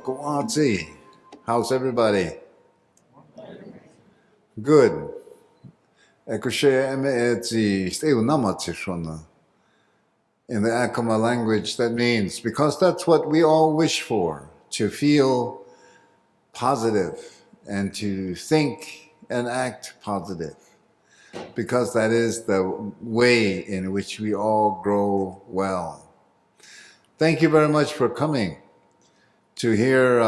Kawatsi. How's everybody? Good. In the Acoma language, that means, because that's what we all wish for, to feel positive and to think and act positive, because that is the way in which we all grow well. Thank you very much for coming to hear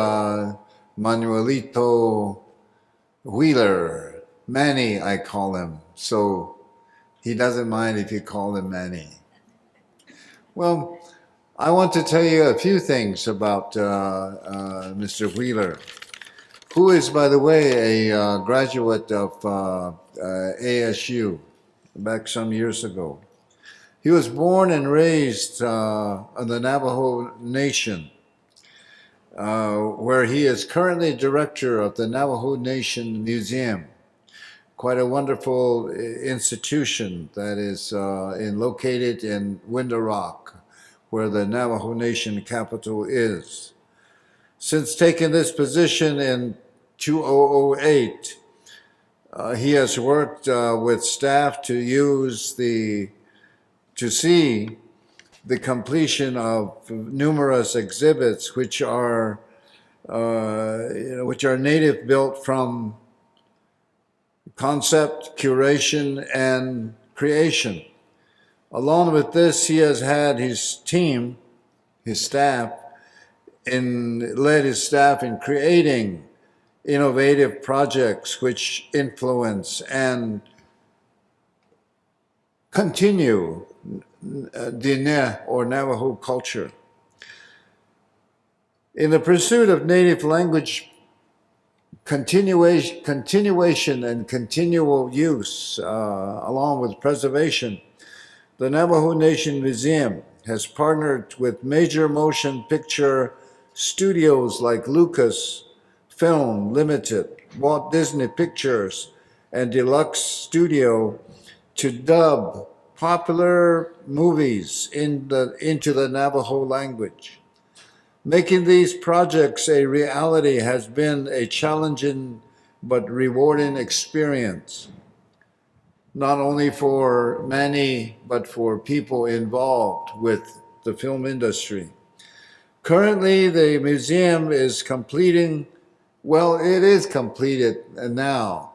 Manuelito Wheeler. Manny, I call him, so he doesn't mind if you call him Manny. Well, I want to tell you a few things about Mr. Wheeler, who is, by the way, a graduate of ASU back some years ago. He was born and raised in the Navajo Nation, where he is currently director of the Navajo Nation Museum, quite a wonderful institution that is located in Window Rock, where the Navajo Nation capital is. Since taking this position in 2008, he has worked with staff to see the completion of numerous exhibits which are native built from concept, curation, and creation. Along with this, he has had his team, his staff, led his staff in creating innovative projects which influence and continue Diné or Navajo culture. In the pursuit of native language continuation and continual use, along with preservation, the Navajo Nation Museum has partnered with major motion picture studios like Lucasfilm Ltd, Walt Disney Pictures, and Deluxe Studio to dub popular movies into the Navajo language. Making these projects a reality has been a challenging but rewarding experience, not only for many, but for people involved with the film industry. Currently, the museum is completed now,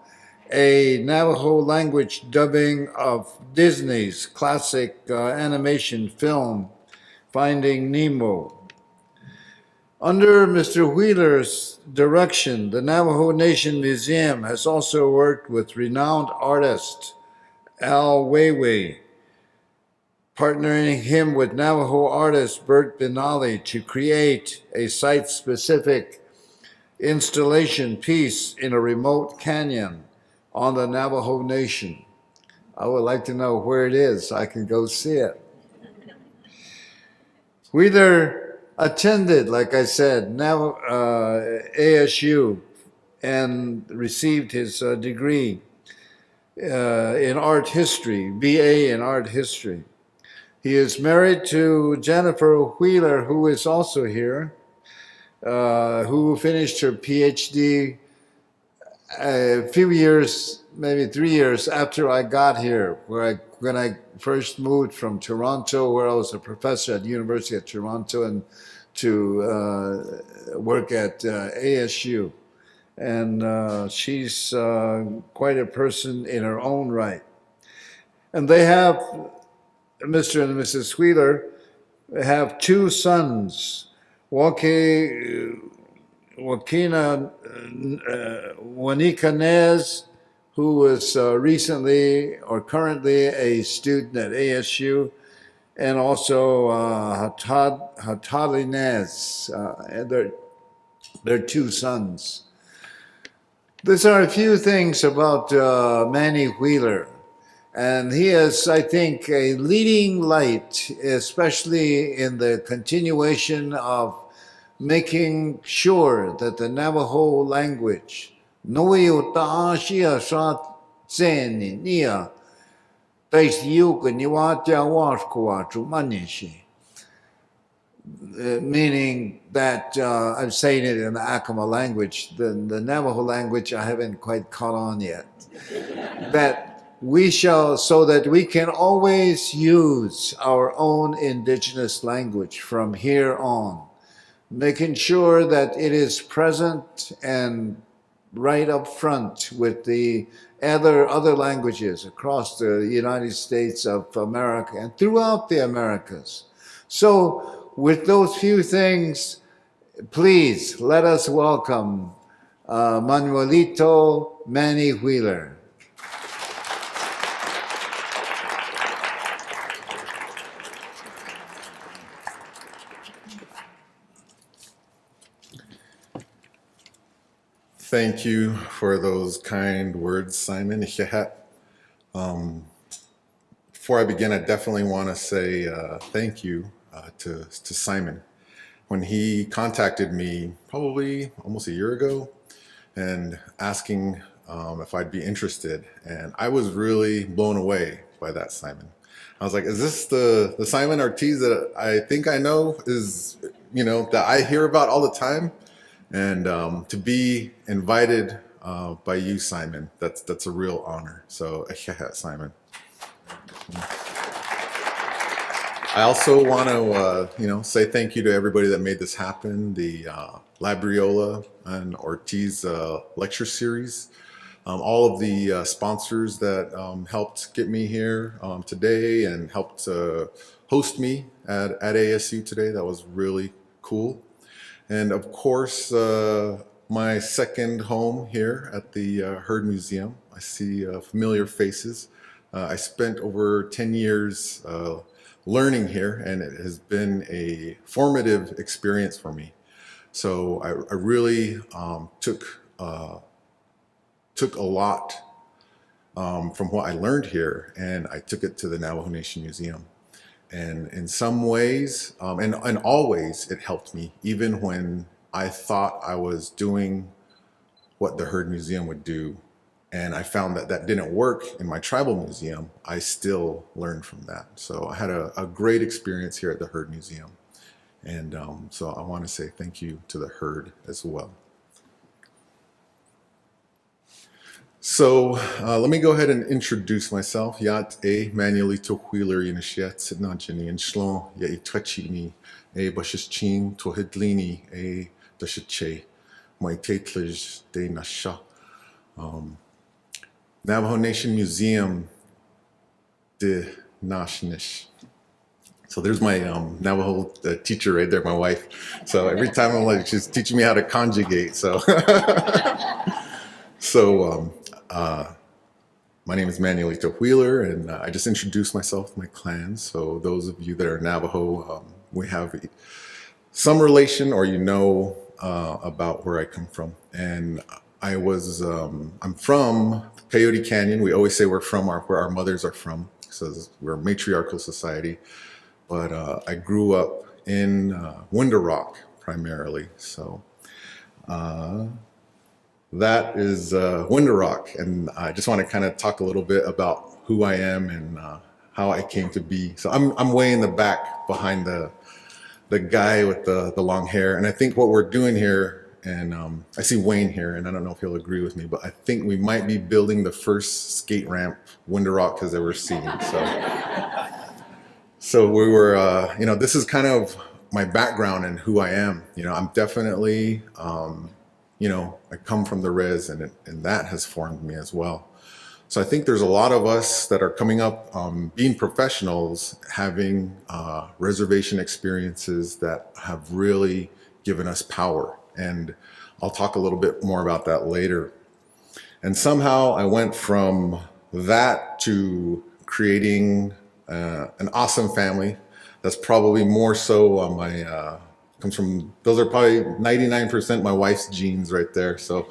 a Navajo language dubbing of Disney's classic animation film, Finding Nemo. Under Mr. Wheeler's direction, the Navajo Nation Museum has also worked with renowned artist Ai Weiwei, partnering him with Navajo artist Bert Benally to create a site-specific installation piece in a remote canyon on the Navajo Nation. I would like to know where it is so I can go see it. Wheeler attended, like I said, ASU and received his degree in art history, BA in art history. He is married to Jennifer Wheeler, who is also here, who finished her PhD a few years, maybe 3 years after I got here, when I first moved from Toronto, where I was a professor at the University of Toronto, and to work at ASU. And she's quite a person in her own right. And they have, Mr. and Mrs. Wheeler have two sons, Waunekanez, who is recently or currently a student at ASU, and also Hataaliinez, and their two sons. These are a few things about Manny Wheeler. And he is, I think, a leading light, especially in the continuation of making sure that the Navajo language, meaning that I'm saying it in the Acoma language. The Navajo language I haven't quite caught on yet. That we shall, so that we can always use our own indigenous language from here on, making sure that it is present and right up front with the other languages across the United States of America and throughout the Americas. So with those few things, please let us welcome Manuelito Manny Wheeler. Thank you for those kind words, Simon. Before I begin, I definitely want to say thank you to Simon. When he contacted me probably almost a year ago and asking if I'd be interested, and I was really blown away by that, Simon. I was like, is this the Simon Ortiz that I think I know, is, that I hear about all the time? And to be invited by you, Simon, that's a real honor. So, Simon. I also want to, say thank you to everybody that made this happen. The Labriola and Ortiz lecture series, all of the sponsors that helped get me here today and helped host me at ASU today. That was really cool. And of course, my second home here at the Heard Museum. I see familiar faces. I spent over 10 years learning here, and it has been a formative experience for me. So I really took a lot from what I learned here, and I took it to the Navajo Nation Museum. And in some ways, and always, it helped me, even when I thought I was doing what the Heard Museum would do. And I found that that didn't work in my tribal museum. I still learned from that. So I had a great experience here at the Heard Museum. And so I want to say thank you to the Heard as well. So let me go ahead and introduce myself. Yat a Manuelito Wheeler Yinishiat Sidnajini and Shlon ya itwachini a Bashichin Tohidlini a Dashiche my Taitlij de Nasha. Navajo Nation Museum de Nashnish. So there's my Navajo teacher right there, my wife. So every time I'm like, she's teaching me how to conjugate. So, my name is Manuelito Wheeler, and I just introduced myself with my clan. So those of you that are Navajo, we have some relation, or about where I come from. And I'm from Coyote Canyon. We always say we're from where our mothers are from, so we're a matriarchal society. But I grew up in Window Rock primarily. So that is Window Rock. And I just want to kind of talk a little bit about who I am and how I came to be. So I'm way in the back behind the guy with the long hair. And I think what we're doing here, and I see Wayne here, and I don't know if he'll agree with me, but I think we might be building the first skate ramp Window Rock has ever seen. So we were, this is kind of my background and who I am. I'm definitely, I come from the res, and that has formed me as well. So I think there's a lot of us that are coming up, being professionals, having reservation experiences that have really given us power. And I'll talk a little bit more about that later. And somehow I went from that to creating an awesome family. That's probably more so on those are probably 99% my wife's genes right there. So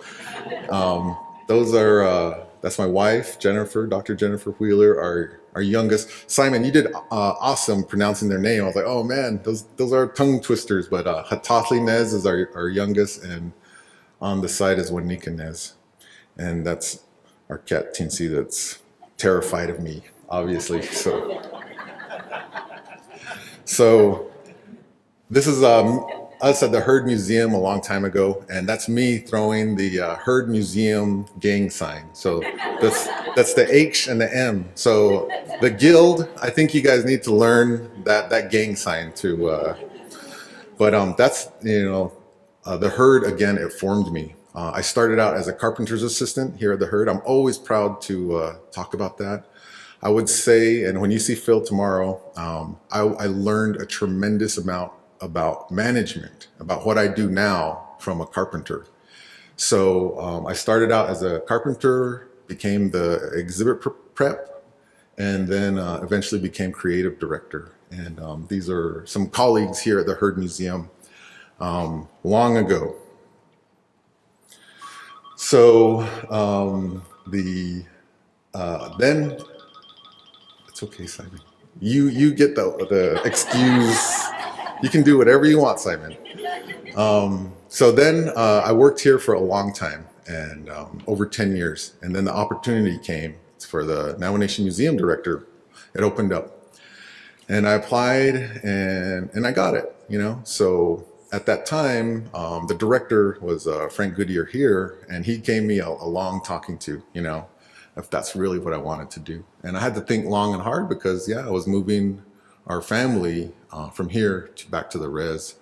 that's my wife, Jennifer, Dr. Jennifer Wheeler, our youngest. Simon, you did awesome pronouncing their name. I was like, oh man, those are tongue twisters. But Hataaliinez is our youngest, and on the side is Waunekanez. And that's our cat Tinsy that's terrified of me, obviously. So This is us at the Herd Museum a long time ago, and that's me throwing the Herd Museum gang sign. So that's the H and the M. So the guild, I think you guys need to learn that gang sign to. But that's the Herd again. It formed me. I started out as a carpenter's assistant here at the Herd. I'm always proud to talk about that. I would say, and when you see Phil tomorrow, I learned a tremendous amount about management, about what I do now from a carpenter. So I started out as a carpenter, became the exhibit prep, and then eventually became creative director. And these are some colleagues here at the Herd Museum long ago. So then it's okay, Simon. You get the excuse. You can do whatever you want, Simon. So then I worked here for a long time, and over 10 years. And then the opportunity came for the Navajo Nation Museum director. It opened up. And I applied, and I got it, So at that time, the director was Frank Goodyear here, and he gave me a long talking to, if that's really what I wanted to do. And I had to think long and hard because, I was moving our family from here back to the res.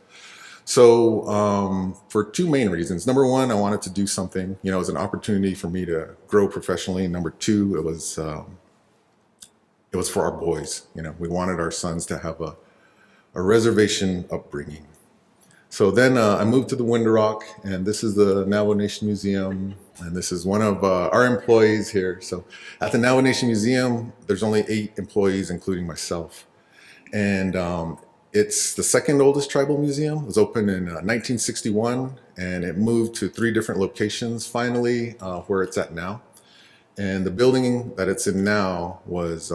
So for two main reasons. Number one, I wanted to do something, it was an opportunity for me to grow professionally. Number two, it was for our boys. We wanted our sons to have a reservation upbringing. So then I moved to the Window, and this is the Navajo Nation Museum, and this is one of our employees here. So at the Navajo Nation Museum, there's only 8 employees, including myself. And it's the second oldest tribal museum. It was opened in 1961, and it moved to 3 different locations finally, where it's at now. And the building that it's in now was,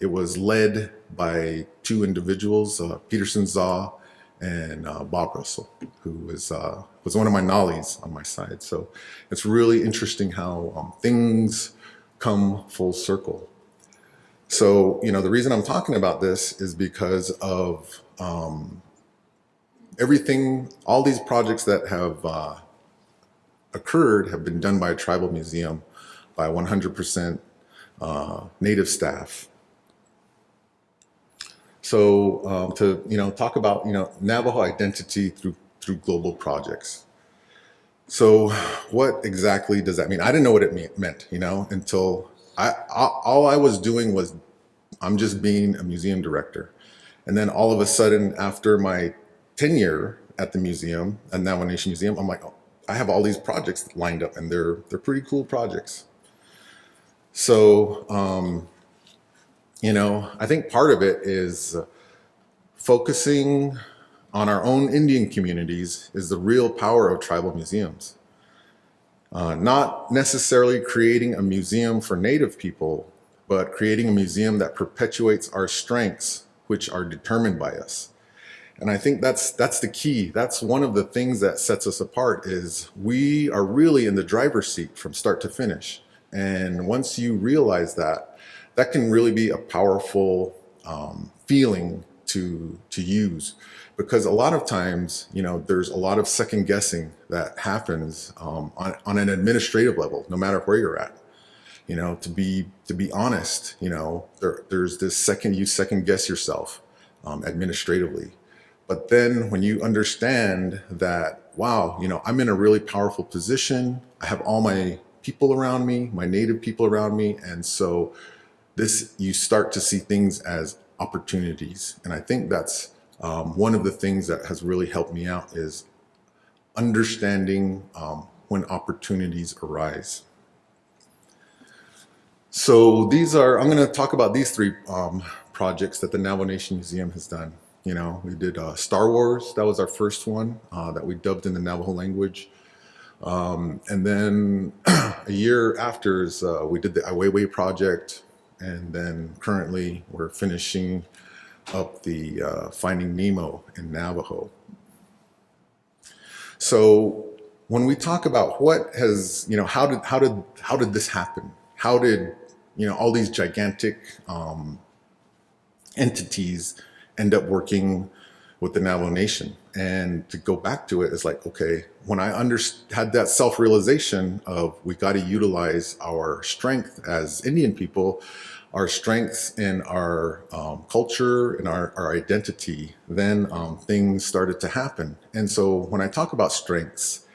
it was led by 2 individuals, Peterson Zaw and Bob Russell, who was one of my nollies on my side. So it's really interesting how things come full circle. So, the reason I'm talking about this is because of everything, all these projects that have occurred have been done by a tribal museum, by 100% Native staff. So to talk about Navajo identity through global projects. So what exactly does that mean? I didn't know what it meant, until all I was doing was I'm just being a museum director. And then all of a sudden, after my tenure at the museum, at Navajo Nation Museum, I'm like, oh, I have all these projects lined up, and they're pretty cool projects. So I think part of it is focusing on our own Indian communities is the real power of tribal museums. Not necessarily creating a museum for Native people, but creating a museum that perpetuates our strengths, which are determined by us. And I think that's the key. That's one of the things that sets us apart, is we are really in the driver's seat from start to finish. And once you realize that, that can really be a powerful feeling to use, because a lot of times, there's a lot of second guessing that happens on an administrative level, no matter where you're at. To be honest, there's this you second guess yourself administratively. But then when you understand that, wow, I'm in a really powerful position, I have all my people around me, my Native people around me, and so you start to see things as opportunities. And I think that's one of the things that has really helped me out, is understanding when opportunities arise. So I'm going to talk about these 3 projects that the Navajo Nation Museum has done. We did Star Wars. That was our first one that we dubbed in the Navajo language. And then a year after, we did the Ai Weiwei project. And then currently we're finishing up the Finding Nemo in Navajo. So when we talk about what has, how did this happen? How did, all these gigantic entities end up working with the Navajo Nation. And to go back to it is like, okay, when I had that self-realization of we got to utilize our strength as Indian people, our strengths in our culture and our identity, then things started to happen. And so when I talk about strengths,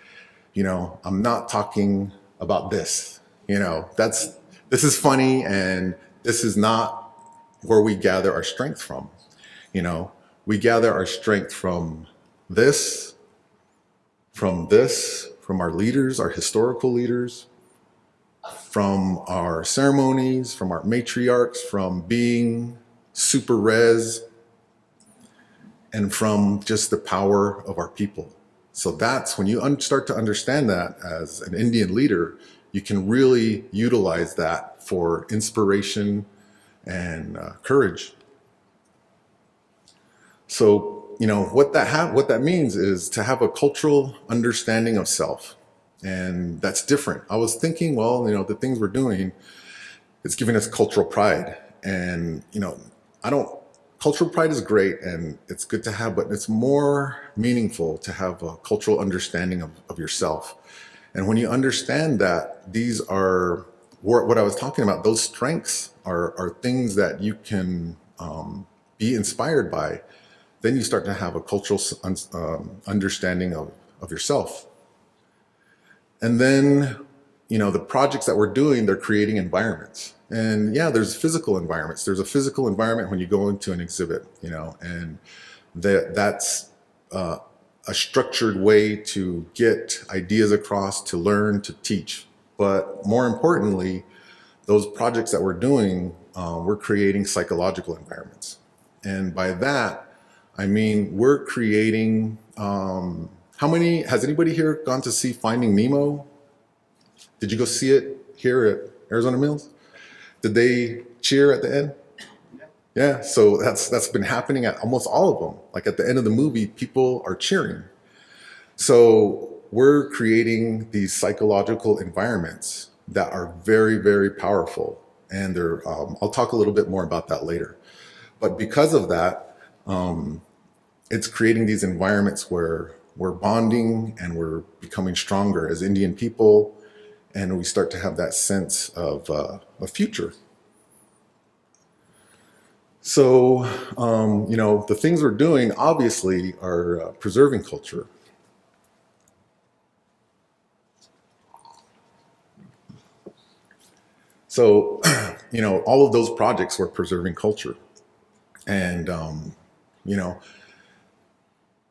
I'm not talking about this, this is funny, and this is not where we gather our strength from. We gather our strength from this, from our leaders, our historical leaders, from our ceremonies, from our matriarchs, from being super res, and from just the power of our people. So that's when you start to understand that as an Indian leader, you can really utilize that for inspiration and courage. So, what that means is to have a cultural understanding of self. And that's different. I was thinking, well, the things we're doing, it's giving us cultural pride. And, cultural pride is great and it's good to have, but it's more meaningful to have a cultural understanding of yourself. And when you understand that these are what I was talking about, those strengths are things that you can be inspired by, then you start to have a cultural understanding of yourself. And then, the projects that we're doing, they're creating environments. And yeah, there's physical environments. There's a physical environment when you go into an exhibit, and that's a structured way to get ideas across, to learn, to teach. But more importantly, those projects that we're doing, we're creating psychological environments. And by that, I mean, we're creating, has anybody here gone to see Finding Nemo? Did you go see it here at Arizona Mills? Did they cheer at the end? Yeah, so that's been happening at almost all of them. Like at the end of the movie, people are cheering. So we're creating these psychological environments that are very, very powerful. And I'll talk a little bit more about that later. But because of that, it's creating these environments where we're bonding and we're becoming stronger as Indian people, and we start to have that sense of a future. So, the things we're doing obviously are preserving culture. So, all of those projects were preserving culture. And,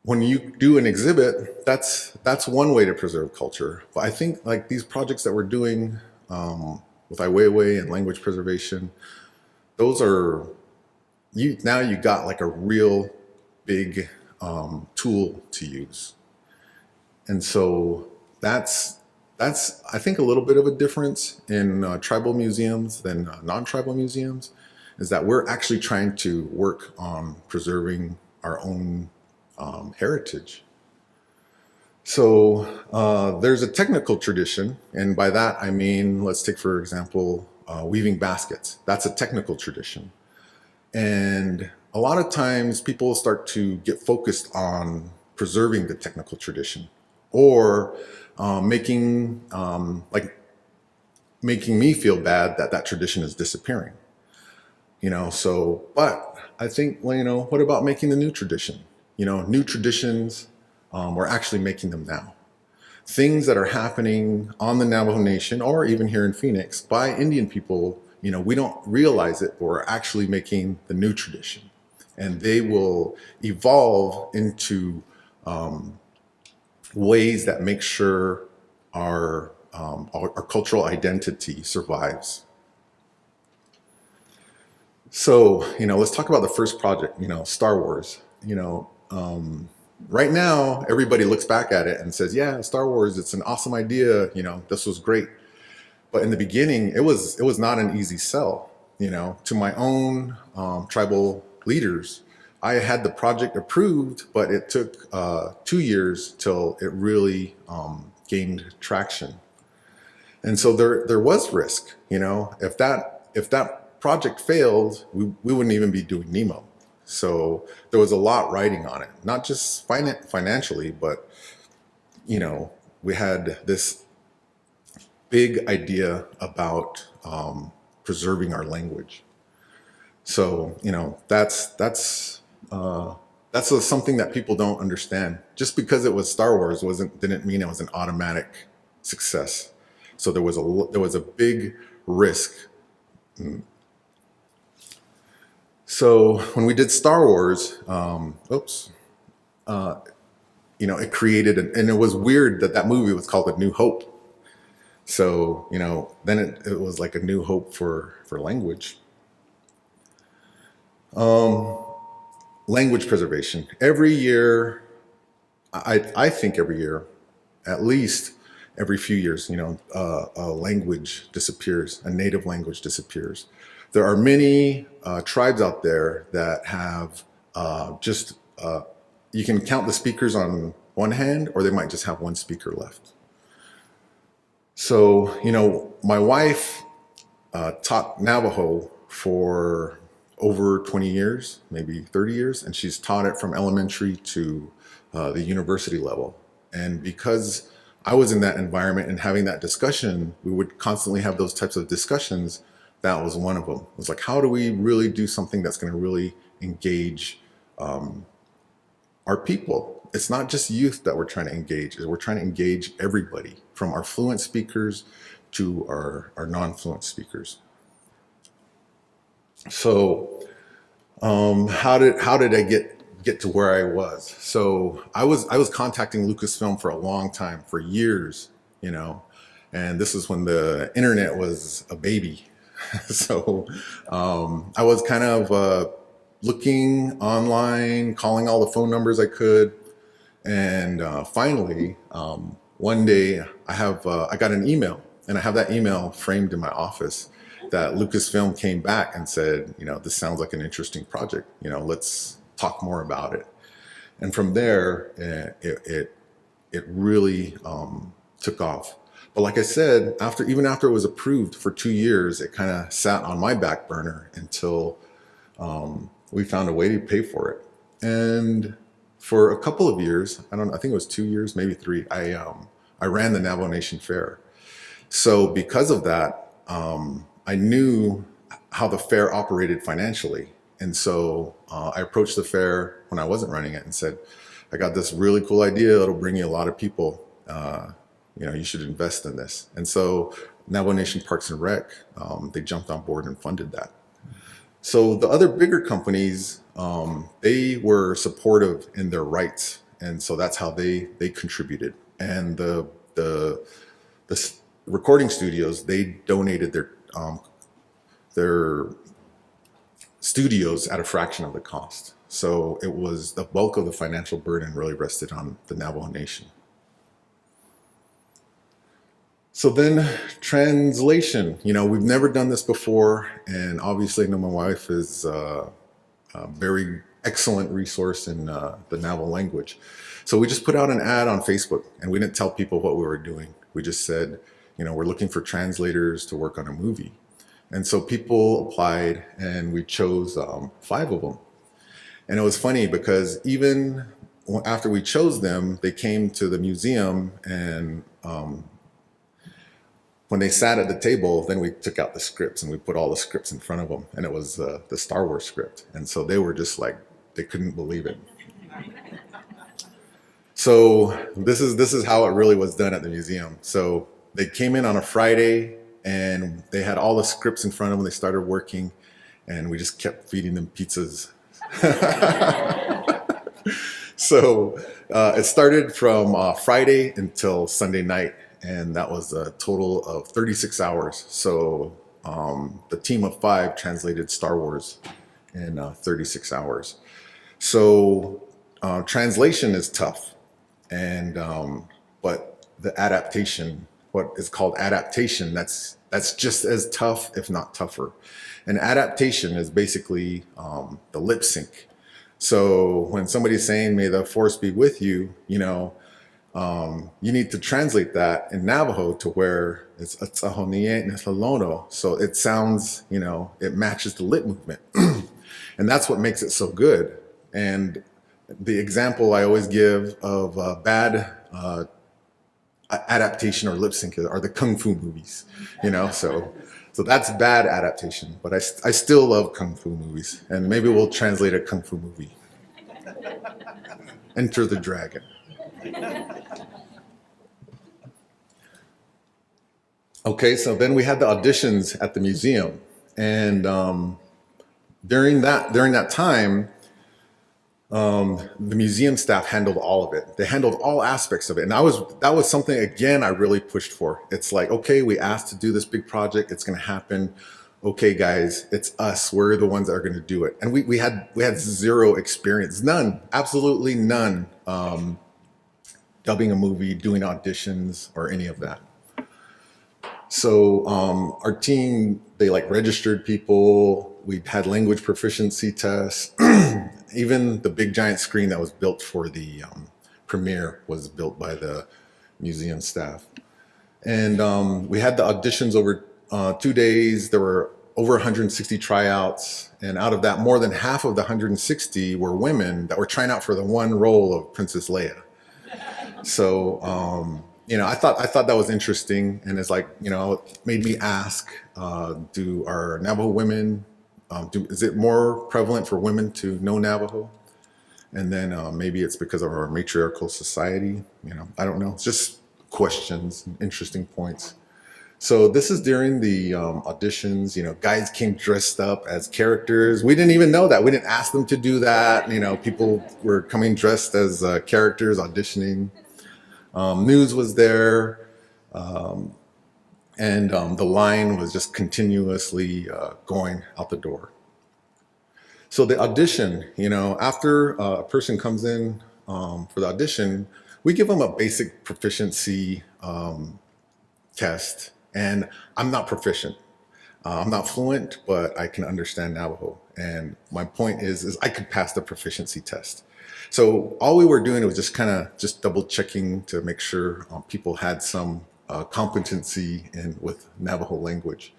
when you do an exhibit, that's one way to preserve culture. But I think like these projects that we're doing with Ai Weiwei and language preservation, those are, you got like a real big tool to use. And so that's I think a little bit of a difference in tribal museums than non-tribal museums, is that we're actually trying to work on preserving our own heritage. So there's a technical tradition, and by that I mean, let's take for example, weaving baskets. That's a technical tradition. And a lot of times people start to get focused on preserving the technical tradition, or making me feel bad that tradition is disappearing. But I think, well, what about making the new tradition? New traditions, we're actually making them now. Things that are happening on the Navajo Nation, or even here in Phoenix, by Indian people, we don't realize it, but we're actually making the new tradition. And they will evolve into ways that make sure our cultural identity survives. So, let's talk about the first project, Star Wars. Right now, everybody looks back at it and says, yeah, Star Wars, it's an awesome idea. This was great. But in the beginning, it was not an easy sell. To my own tribal leaders, I had the project approved, but it took 2 years till it really gained traction. And so there was risk. If that project failed, we wouldn't even be doing Nemo. So there was a lot riding on it, not just financially, but, we had this big idea about preserving our language. So, that's something that people don't understand. Just because it was Star Wars didn't mean it was an automatic success. So there was a big risk. So when we did Star Wars, it created, and it was weird that movie was called A New Hope. So, then it was like a new hope for language. Language preservation. Every year, I think every year, at least every few years, a language disappears, a native language disappears. There are many tribes out there that have you can count the speakers on one hand, or they might just have one speaker left. So, my wife taught Navajo for over 20 years, maybe 30 years, and she's taught it from elementary to the university level. And because I was in that environment and having that discussion, we would constantly have those types of discussions. That was one of them. It was like, how do we really do something that's going to really engage our people? It's not just youth that we're trying to engage, we're trying to engage everybody, from our fluent speakers to our non-fluent speakers. So how did I get to where I was? So I was contacting Lucasfilm for a long time, for years, and this is when the internet was a baby. So I was kind of looking online, calling all the phone numbers I could, and finally one day I got an email, and I have that email framed in my office, that Lucasfilm came back and said, this sounds like an interesting project. Let's talk more about it. And from there, it really took off. But like I said, even after it was approved for 2 years, it kind of sat on my back burner until we found a way to pay for it. And for a couple of years, I think it was 2 years, maybe 3, I ran the Navajo Nation Fair. So because of that, I knew how the fair operated financially. And so I approached the fair when I wasn't running it and said, I got this really cool idea. It'll bring you a lot of people. You should invest in this. And so Navajo Nation Parks and Rec, they jumped on board and funded that. So the other bigger companies, they were supportive in their rights. And so that's how they contributed. And the recording studios, they donated their studios at a fraction of the cost. So it was the bulk of the financial burden really rested on the Navajo Nation. So then translation, we've never done this before. And obviously, my wife is a very excellent resource in the Navajo language. So we just put out an ad on Facebook, and we didn't tell people what we were doing. We just said, we're looking for translators to work on a movie. And so people applied, and we chose 5 of them. And it was funny because even after we chose them, they came to the museum, and when they sat at the table, then we took out the scripts and we put all the scripts in front of them, and it was the Star Wars script. And so they were just like, they couldn't believe it. So this is how it really was done at the museum. So they came in on a Friday, and they had all the scripts in front of them. They started working, and we just kept feeding them pizzas. So it started from Friday until Sunday night, and that was a total of 36 hours. So the team of 5 translated Star Wars in 36 hours. So translation is tough, and but the adaptation, what is called adaptation, that's just as tough, if not tougher. And adaptation is basically the lip sync. So when somebody's saying, "May the force be with you," you need to translate that in Navajo to where it's Hataaliinez. So it sounds, it matches the lip movement. And that's what makes it so good. And the example I always give of bad adaptation or lip sync are the kung fu movies, so that's bad adaptation, but I still love kung fu movies, and maybe we'll translate a kung fu movie. Enter the Dragon. Okay, so then we had the auditions at the museum, and during that time, the museum staff handled all of it. They handled all aspects of it. And that was something, again, I really pushed for. It's like, okay, we asked to do this big project. It's going to happen. Okay, guys, it's us. We're the ones that are going to do it. And we had zero experience, none, absolutely none, dubbing a movie, doing auditions, or any of that. So our team, they like registered people. We had language proficiency tests. Even the big giant screen that was built for the premiere was built by the museum staff. And we had the auditions over 2 days. There were over 160 tryouts. And out of that, more than half of the 160 were women that were trying out for the one role of Princess Leia. So, I thought that was interesting. And it's like, it made me ask, do our Navajo women, is it more prevalent for women to know Navajo? And then maybe it's because of our matriarchal society. I don't know. It's just questions, interesting points. So this is during the auditions. Guys came dressed up as characters. We didn't even know that. We didn't ask them to do that. People were coming dressed as characters auditioning. News was there. And the line was just continuously going out the door. So the audition, after a person comes in for the audition, we give them a basic proficiency test. And I'm not proficient. I'm not fluent, but I can understand Navajo. And my point is I could pass the proficiency test. So all we were doing was just double checking to make sure people had some competency with Navajo language.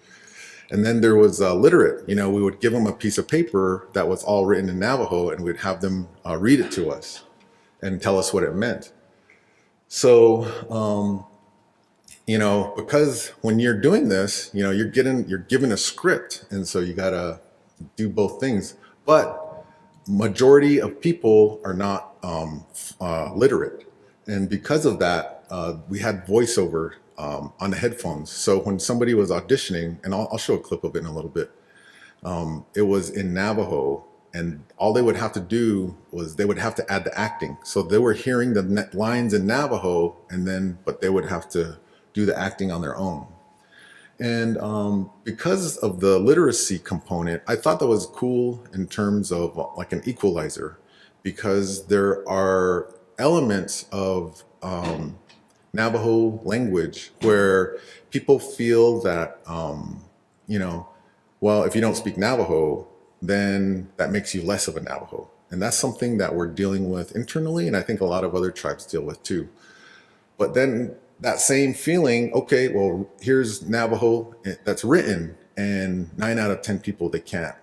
And then there was literate. We would give them a piece of paper that was all written in Navajo, and we'd have them read it to us and tell us what it meant. So, because when you're doing this, you're given a script, and so you gotta do both things. But majority of people are not literate, and because of that, we had voiceover on the headphones. So when somebody was auditioning, and I'll show a clip of it in a little bit, it was in Navajo, and all they would have to do was they would have to add the acting. So they were hearing the lines in Navajo, but they would have to do the acting on their own. And because of the literacy component, I thought that was cool in terms of like an equalizer, because there are elements of Navajo language where people feel that, well, if you don't speak Navajo, then that makes you less of a Navajo. And that's something that we're dealing with internally, and I think a lot of other tribes deal with too. But then that same feeling, okay, well, here's Navajo that's written, and 9 out of 10 people, they can't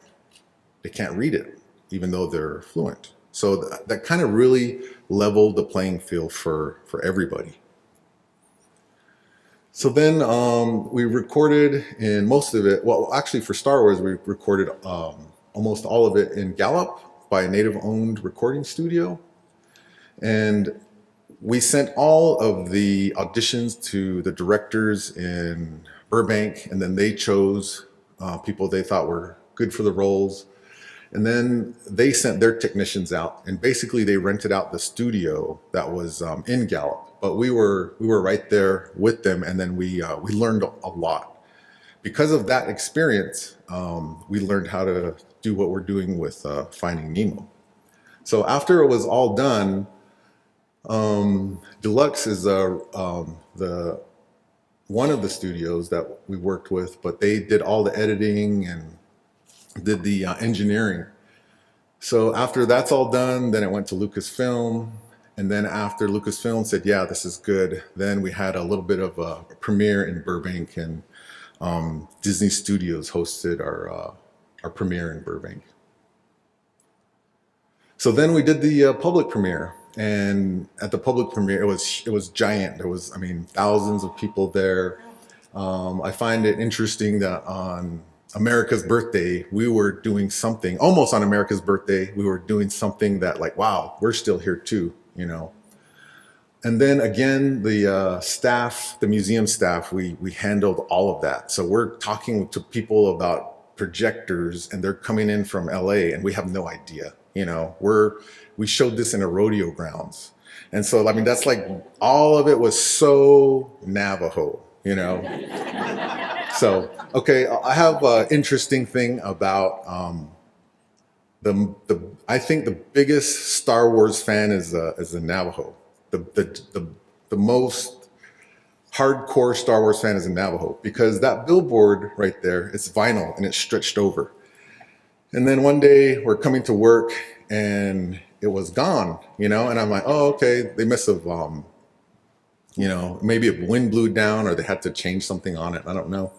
read it, even though they're fluent. So that kind of really leveled the playing field for everybody. So then we recorded in most of it. Well, actually for Star Wars, we recorded almost all of it in Gallup by a native-owned recording studio. And we sent all of the auditions to the directors in Burbank, and then they chose people they thought were good for the roles. And then they sent their technicians out, and basically they rented out the studio that was in Gallup. But we were right there with them, and then we learned a lot. Because of that experience, we learned how to do what we're doing with Finding Nemo. So after it was all done, Deluxe is one of the studios that we worked with, but they did all the editing and did the engineering. So after that's all done, then it went to Lucasfilm. And then after Lucasfilm said, yeah, this is good, then we had a little bit of a premiere in Burbank, and Disney Studios hosted our premiere in Burbank. So then we did the public premiere, and at the public premiere, it was giant. There was, I mean, thousands of people there. I find it interesting that on America's birthday, we were doing something, almost on America's birthday, we were doing something that like, wow, we're still here too, you know. And then again, the staff, the museum staff, we handled all of that. So we're talking to people about projectors, and they're coming in from LA, and we have no idea, you know. We showed this in a rodeo grounds. And so, I mean, that's like, all of it was so Navajo, you know. So, okay, I have an interesting thing about I think the biggest Star Wars fan is a Navajo. The most hardcore Star Wars fan is a Navajo, because that billboard right there, it's vinyl and it's stretched over. And then one day we're coming to work and it was gone, you know, and I'm like, oh, okay, they must have, you know, maybe a wind blew down or they had to change something on it. I don't know.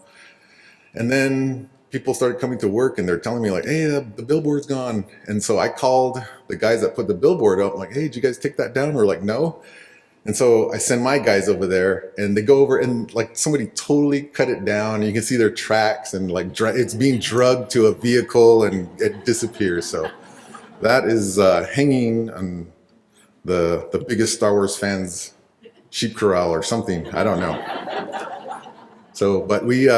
And then people started coming to work and they're telling me like, hey, the billboard's gone. And so I called the guys that put the billboard up, like, hey, did you guys take that down? We're like, no. And so I send my guys over there, and they go over and like somebody totally cut it down. And you can see their tracks, and like it's being drugged to a vehicle and it disappears. So that is hanging on the biggest Star Wars fans sheep corral or something. I don't know. So, but we,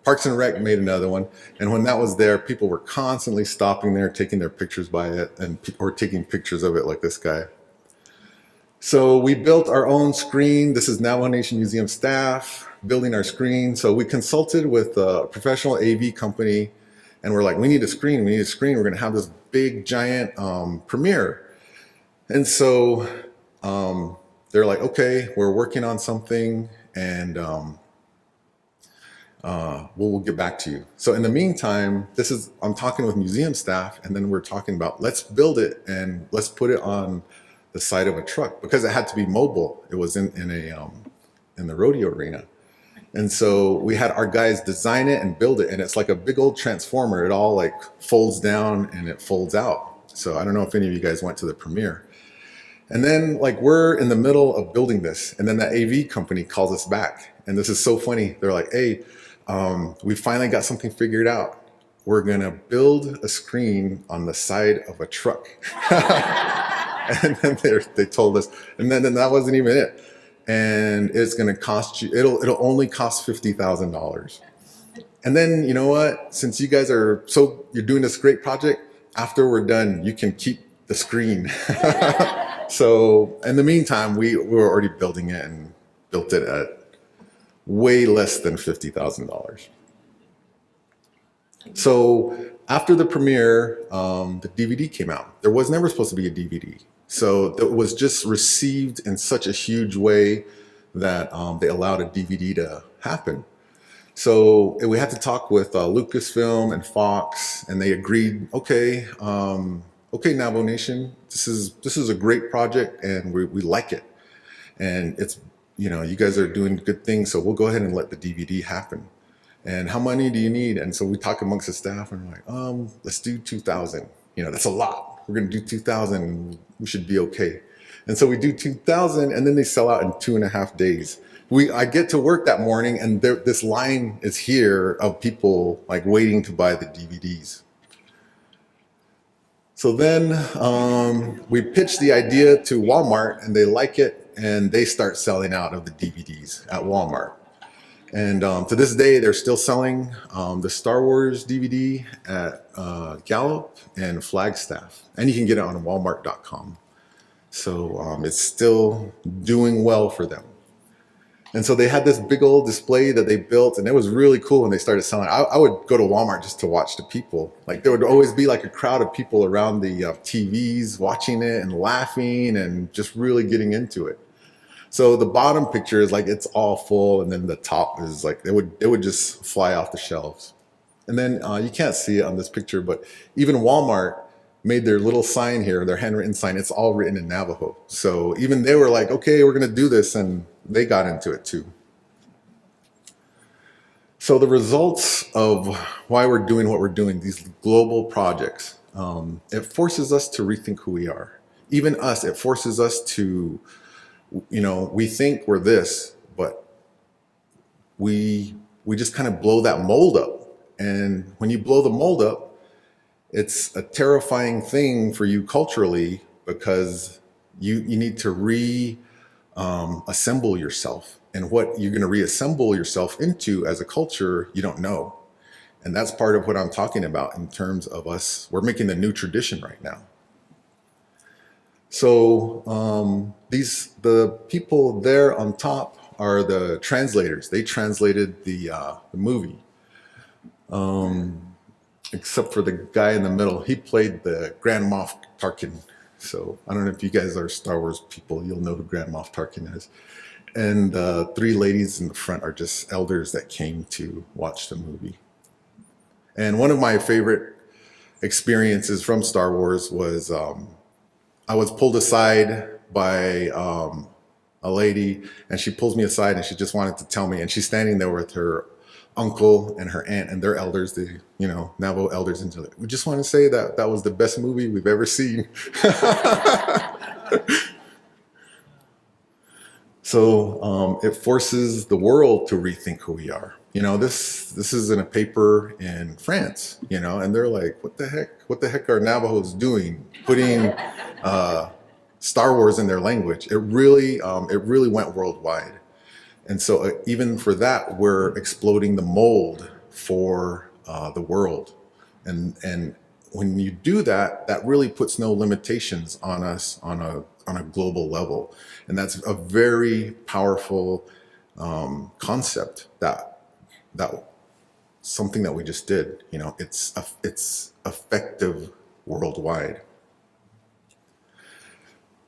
Parks and Rec made another one. And when that was there, people were constantly stopping there, taking their pictures by it, and or taking pictures of it like this guy. So we built our own screen. This is Navajo Nation Museum staff building our screen. So we consulted with a professional AV company, and we're like, we need a screen, we need a screen. We're gonna have this big, giant premiere. And so they're like, okay, we're working on something, and we'll get back to you. So in the meantime, I'm talking with museum staff, and then we're talking about, let's build it and let's put it on the side of a truck, because it had to be mobile. It was in the rodeo arena. And so we had our guys design it and build it, and it's like a big old transformer. It all like folds down and it folds out. So I don't know if any of you guys went to the premiere. And then like we're in the middle of building this, and then the AV company calls us back. And this is so funny. They're like, hey, we finally got something figured out. We're gonna build a screen on the side of a truck. And then they told us, and then that wasn't even it. And it's gonna cost you, it'll only cost $50,000. And then, you know what? Since you guys you're doing this great project, after we're done, you can keep the screen. So in the meantime, we were already building it and built it at way less than $50,000. So after the premiere, the DVD came out. There was never supposed to be a DVD. So it was just received in such a huge way that they allowed a DVD to happen. So we had to talk with Lucasfilm and Fox, and they agreed, okay, okay, Navajo Nation, this is a great project, and we like it. And it's, you know, you guys are doing good things, so we'll go ahead and let the DVD happen. And how money do you need? And so we talk amongst the staff, and we're like, let's do 2,000. You know, that's a lot. We're gonna do 2,000, we should be okay. And so we do 2,000, and then they sell out in 2.5 days. I get to work that morning, and this line is here of people like waiting to buy the DVDs. So then we pitch the idea to Walmart, and they like it, and they start selling out of the DVDs at Walmart. And to this day, they're still selling the Star Wars DVD at Gallup and Flagstaff. And you can get it on Walmart.com. So it's still doing well for them. And so they had this big old display that they built, and it was really cool when they started selling. I would go to Walmart just to watch the people. Like there would always be like a crowd of people around the TVs watching it and laughing and just really getting into it. So the bottom picture is like it's all full, and then the top is like it would just fly off the shelves. And then you can't see it on this picture, but even Walmart made their little sign here, their handwritten sign. It's all written in Navajo. So even they were like, okay, we're gonna do this, and they got into it too. So the results of why we're doing what we're doing, these global projects. it forces us to rethink who we are. Even us, it forces us to, we think we're this, but we just kind of blow that mold up. And when you blow the mold up, it's a terrifying thing for you culturally, because you need to assemble yourself. And what you're going to reassemble yourself into as a culture, you don't know. And that's part of what I'm talking about in terms of us. We're making the new tradition right now. So the people there on top are the translators. They translated the movie. Except for the guy in the middle, he played the Grand Moff Tarkin. So I don't know if you guys are Star Wars people, you'll know who Grand Moff Tarkin is. And the three ladies in the front are just elders that came to watch the movie. And one of my favorite experiences from Star Wars was I was pulled aside by a lady, and she pulls me aside and she just wanted to tell me, and she's standing there with her uncle and her aunt and their elders, the Navajo elders, and we just want to say that that was the best movie we've ever seen. So it forces the world to rethink who we are. This is in a paper in France, and they're like, what the heck are Navajos doing, putting Star Wars in their language? It really went worldwide. And so even for that, we're exploding the mold for the world. And when you do that, that really puts no limitations on us on a global level. And that's a very powerful concept that something that we just did. It's effective worldwide.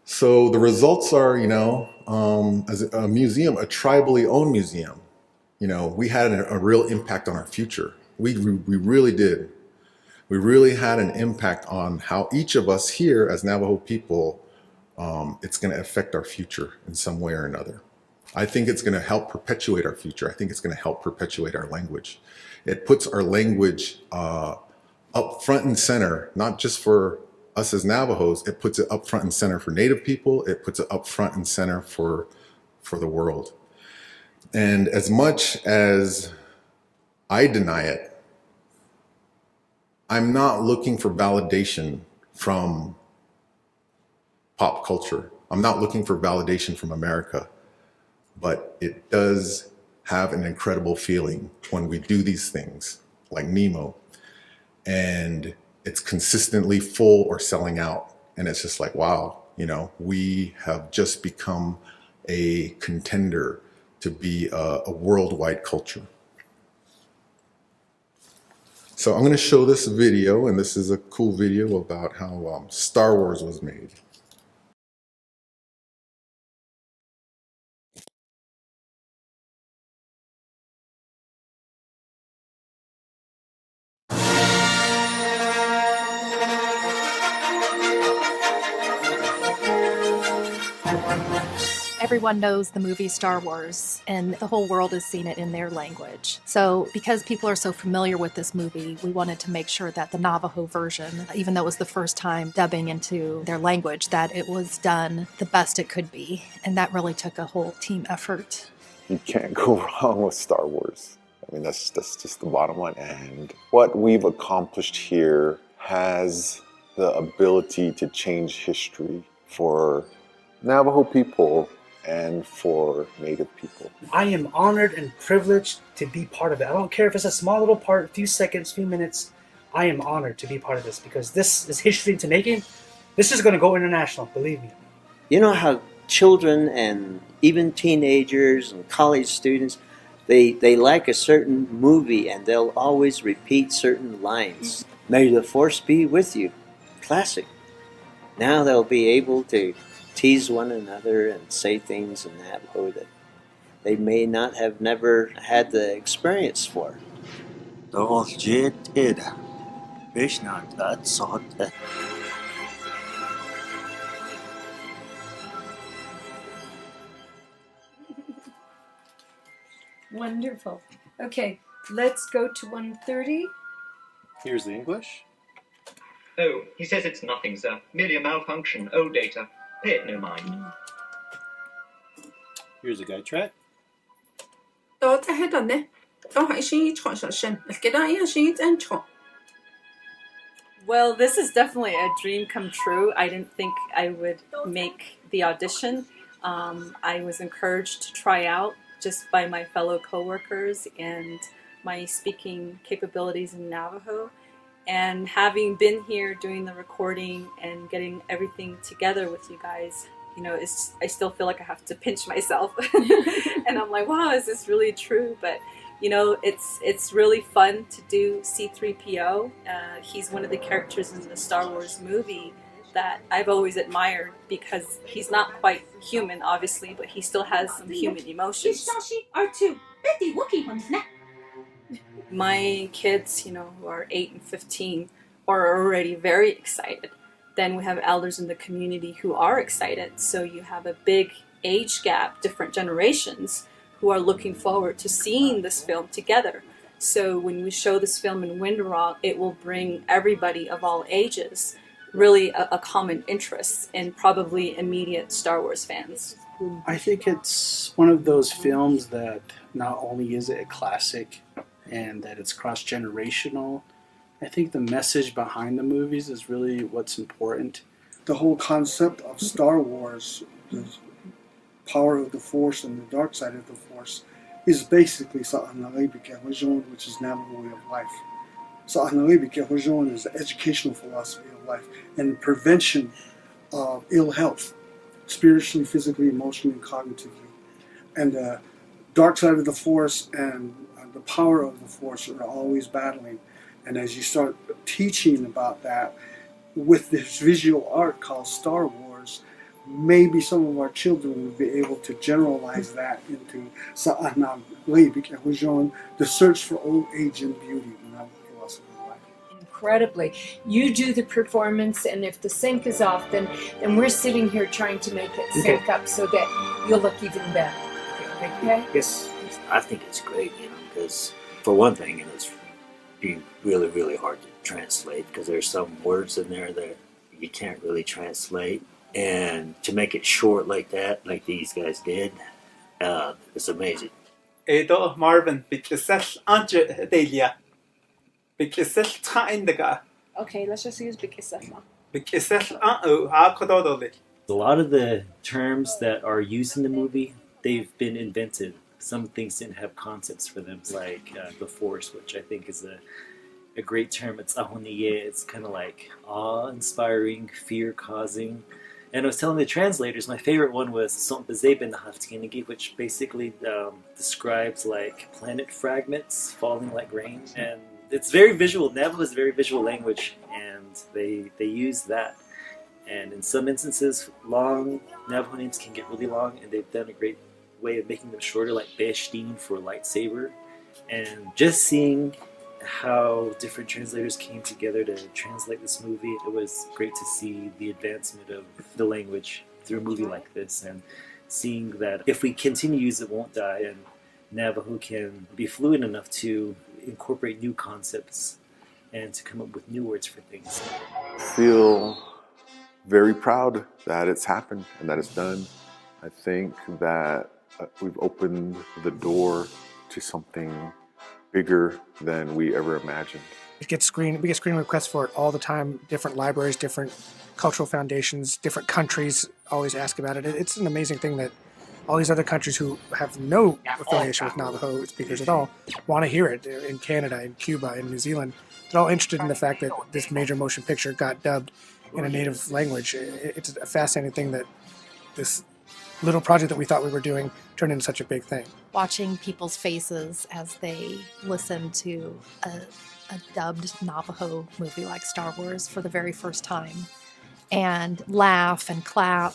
So the results are, as a museum, a tribally owned museum, we had a real impact on our future. We really did. We really had an impact on how each of us here as Navajo people, it's going to affect our future in some way or another. I think it's going to help perpetuate our future. I think it's going to help perpetuate our language. It puts our language up front and center, not just for us as Navajos. It puts it up front and center for Native people. It puts it up front and center for the world. And as much as I deny it, I'm not looking for validation from pop culture. I'm not looking for validation from America. But it does have an incredible feeling when we do these things like Nemo, and it's consistently full or selling out. And it's just like, wow, we have just become a contender to be a worldwide culture. So I'm going to show this video, and this is a cool video about how Star Wars was made. Everyone knows the movie Star Wars, and the whole world has seen it in their language. So because people are so familiar with this movie, we wanted to make sure that the Navajo version, even though it was the first time dubbing into their language, that it was done the best it could be. And that really took a whole team effort. You can't go wrong with Star Wars. I mean, that's just the bottom line. And what we've accomplished here has the ability to change history for Navajo people and for Native people. I am honored and privileged to be part of it. I don't care if it's a small little part, a few seconds, few minutes. I am honored to be part of this because this is history to making. This is going to go international, believe me. You know how children and even teenagers and college students, they like a certain movie and they'll always repeat certain lines. May the Force be with you. Classic. Now they'll be able to tease one another and say things in Navajo that they may not have never had the experience for. Wonderful. Okay, let's go to 130. Here's the English. Oh, he says it's nothing, sir. Merely a malfunction. Old data. Pay it no mind. Here's a guide track. Well, this is definitely a dream come true. I didn't think I would make the audition. I was encouraged to try out just by my fellow coworkers and my speaking capabilities in Navajo. And having been here doing the recording and getting everything together with you guys, you know, I still feel like I have to pinch myself. And I'm like, wow, is this really true? But you know, it's really fun to do C-3PO. He's one of the characters in the Star Wars movie that I've always admired because he's not quite human, obviously, but he still has some human emotions. My kids, you know, who are 8 and 15, are already very excited. Then we have elders in the community who are excited. So you have a big age gap, different generations, who are looking forward to seeing this film together. So when we show this film in Windarong, it will bring everybody of all ages really a common interest and probably immediate Star Wars fans. I think it's one of those films that not only is it a classic and that it's cross-generational, I think the message behind the movies is really what's important. The whole concept of Star Wars, the power of the Force and the dark side of the Force, is basically Hataaliinez, which is Navajo way of life. Hataaliinez is the educational philosophy of life and prevention of ill health, spiritually, physically, emotionally, and cognitively. And the dark side of the Force and the power of the Force are always battling. And as you start teaching about that with this visual art called Star Wars, maybe some of our children will be able to generalize that into the search for old age and beauty. Incredibly. You do the performance, and if the sync is off, then we're sitting here trying to make it sync up so that you'll look even better. Okay? Yes. I think it's great, you know, because for one thing, you know, it's really, really hard to translate because there's some words in there that you can't really translate. And to make it short like that, like these guys did, it's amazing. Marvin, Delia. Okay, let's just use Bikisel. A lot of the terms that are used in the movie, they've been invented. Some things didn't have concepts for them, like the Force, which I think is a great term. It's ahoniye. It's kind of like awe-inspiring, fear-causing. And I was telling the translators, my favorite one was which basically describes like planet fragments falling like rain. And it's very visual. Navajo is a very visual language, and they use that. And in some instances, long Navajo names can get really long, and they've done a great way of making them shorter, like Be'eshtin for lightsaber. And just seeing how different translators came together to translate this movie, it was great to see the advancement of the language through a movie like this, and seeing that if we continue to use it, won't die, and Navajo can be fluent enough to incorporate new concepts and to come up with new words for things. I feel very proud that it's happened and that it's done. I think that we've opened the door to something bigger than we ever imagined. We get screen requests for it all the time. Different libraries, different cultural foundations, different countries always ask about it. It's an amazing thing that all these other countries who have no affiliation with Navajo speakers at all want to hear it. In Canada, in Cuba, in New Zealand, they're all interested in the fact that this major motion picture got dubbed in a native language. It's a fascinating thing that this little project that we thought we were doing turned into such a big thing. Watching people's faces as they listen to a dubbed Navajo movie like Star Wars for the very first time and laugh and clap,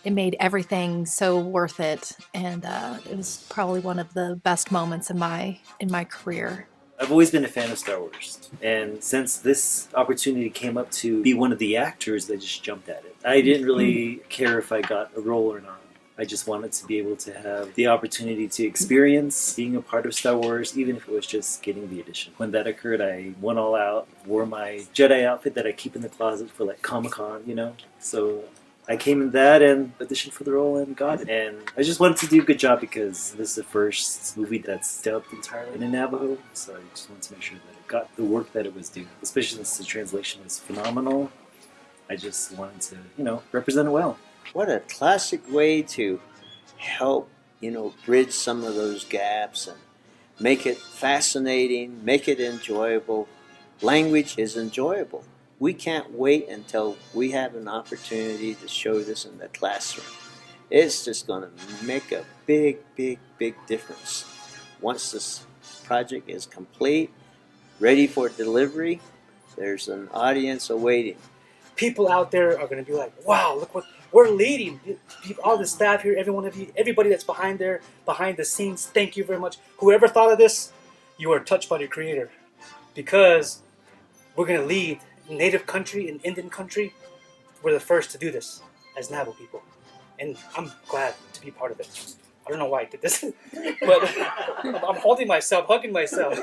it made everything so worth it. And it was probably one of the best moments in my career. I've always been a fan of Star Wars, and since this opportunity came up to be one of the actors, I just jumped at it. I didn't really care if I got a role or not. I just wanted to be able to have the opportunity to experience being a part of Star Wars, even if it was just getting the edition. When that occurred, I went all out, wore my Jedi outfit that I keep in the closet for like Comic-Con, you know? So I came in that and auditioned for the role and got it. And I just wanted to do a good job because this is the first movie that's dubbed entirely in Navajo. So I just wanted to make sure that it got the work that it was due, especially since the translation was phenomenal. I just wanted to, you know, represent it well. What a classic way to help, you know, bridge some of those gaps and make it fascinating, make it enjoyable. Language is enjoyable. We can't wait until we have an opportunity to show this in the classroom. It's just going to make a big, big, big difference. Once this project is complete, ready for delivery, there's an audience awaiting. People out there are going to be like, wow, look what we're leading. All the staff here, every one of you, everybody that's behind the scenes, thank you very much. Whoever thought of this, you are touched by your creator. Because we're going to lead Native country and Indian country. We're the first to do this as Navajo people. And I'm glad to be part of it. I don't know why I did this, but I'm holding myself, hugging myself.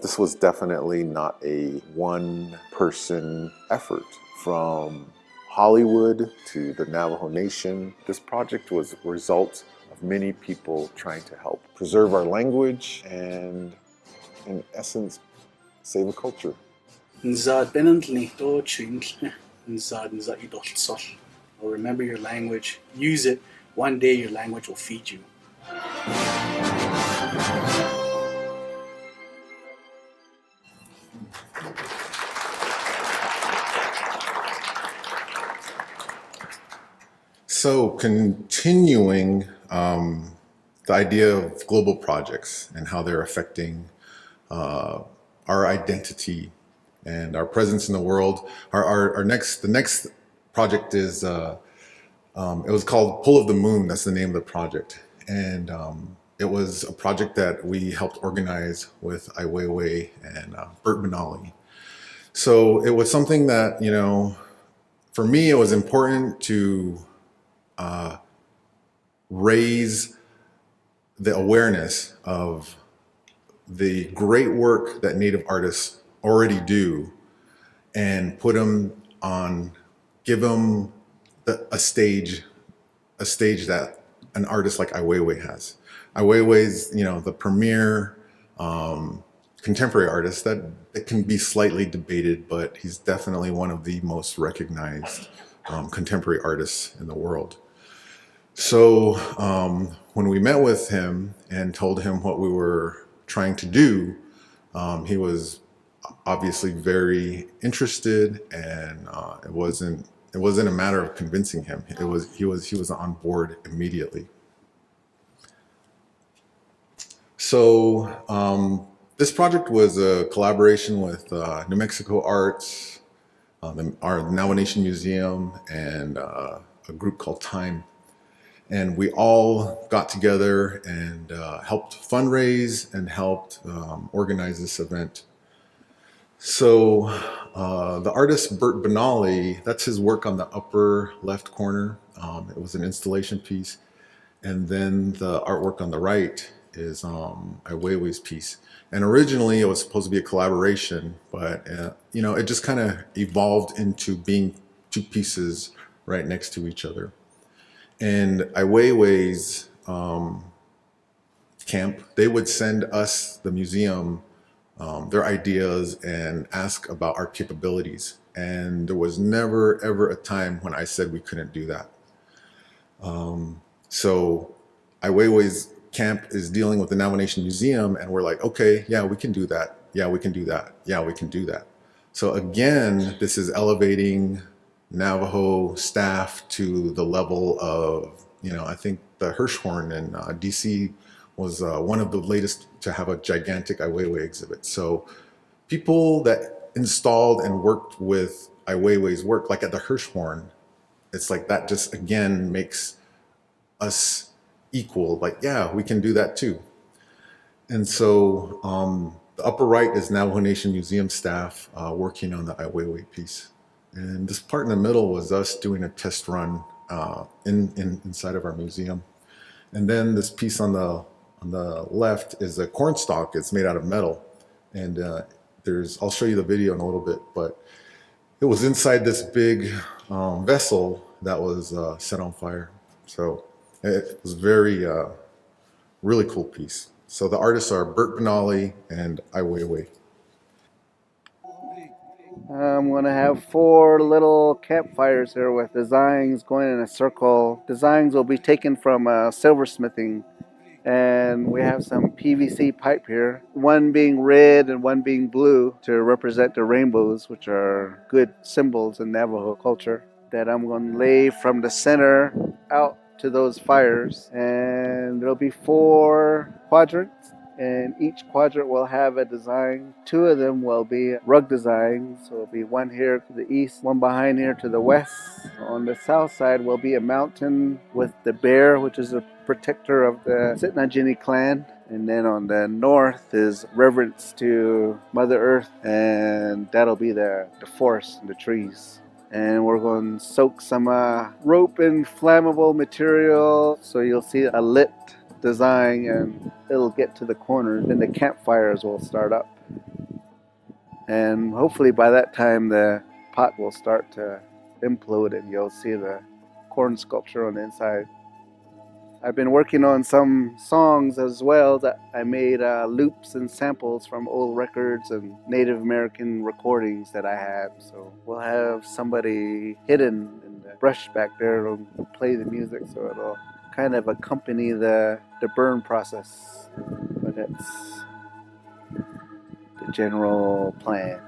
This was definitely not a one-person effort. From Hollywood to the Navajo Nation, this project was a result of many people trying to help preserve our language and, in essence, save a culture. I'll remember your language. Use it. One day your language will feed you. So continuing the idea of global projects and how they're affecting our identity and our presence in the world. The next project is it was called Pull of the Moon. That's the name of the project, and it was a project that we helped organize with Ai Weiwei and Bert Benally. So it was something that, you know, for me, it was important to raise the awareness of the great work that Native artists already do and put them on, give them a stage that an artist like Ai Weiwei has. Ai Weiwei's, you know, the premier contemporary artist that it can be slightly debated, but he's definitely one of the most recognized contemporary artists in the world. So when we met with him and told him what we were trying to do, he was obviously very interested, and it wasn't a matter of convincing him. He was on board immediately. So this project was a collaboration with New Mexico Arts, our Navajo Nation Museum, and a group called Time. And we all got together and helped fundraise and helped organize this event. So the artist Bert Benally, that's his work on the upper left corner. It was an installation piece. And then the artwork on the right is Ai Weiwei's piece. And originally it was supposed to be a collaboration, but you know, it just kind of evolved into being two pieces right next to each other. And Ai Weiwei's camp, they would send us, the museum, their ideas and ask about our capabilities. And there was never, ever a time when I said we couldn't do that. So Ai Weiwei's camp is dealing with the Navajo Nation Museum, and we're like, okay, yeah, we can do that. Yeah, we can do that. Yeah, we can do that. So again, this is elevating Navajo staff to the level of, you know, I think the Hirshhorn in DC was one of the latest to have a gigantic Ai Weiwei exhibit. So people that installed and worked with Ai Weiwei's work, like at the Hirshhorn, it's like that just again makes us equal, like, yeah, we can do that too. And so the upper right is Navajo Nation Museum staff working on the Ai Weiwei piece. And this part in the middle was us doing a test run inside of our museum. And then this piece on the left is a cornstalk. It's made out of metal, and I'll show you the video in a little bit, but it was inside this big vessel that was set on fire. So it was really cool piece. So the artists are Bert Benally and Ai Weiwei. I'm going to have 4 little campfires here with designs going in a circle. Designs will be taken from silversmithing. And we have some PVC pipe here, one being red and one being blue to represent the rainbows, which are good symbols in Navajo culture, that I'm going to lay from the center out to those fires. And there'll be 4 quadrants, and each quadrant will have a design. 2 of them will be rug designs, so it'll be one here to the east, one behind here to the west. On the south side will be a mountain with the bear, which is a protector of the Sitnagini clan. And then on the north is reverence to Mother Earth, and that'll be the forest and the trees. And we're going to soak some rope in flammable material, so you'll see a lit design and it'll get to the corners. Then the campfires will start up. And hopefully by that time the pot will start to implode and you'll see the corn sculpture on the inside. I've been working on some songs as well that I made loops and samples from old records and Native American recordings that I had. So we'll have somebody hidden in the brush back there to play the music, so it'll kind of accompany the burn process. But that's the general plan.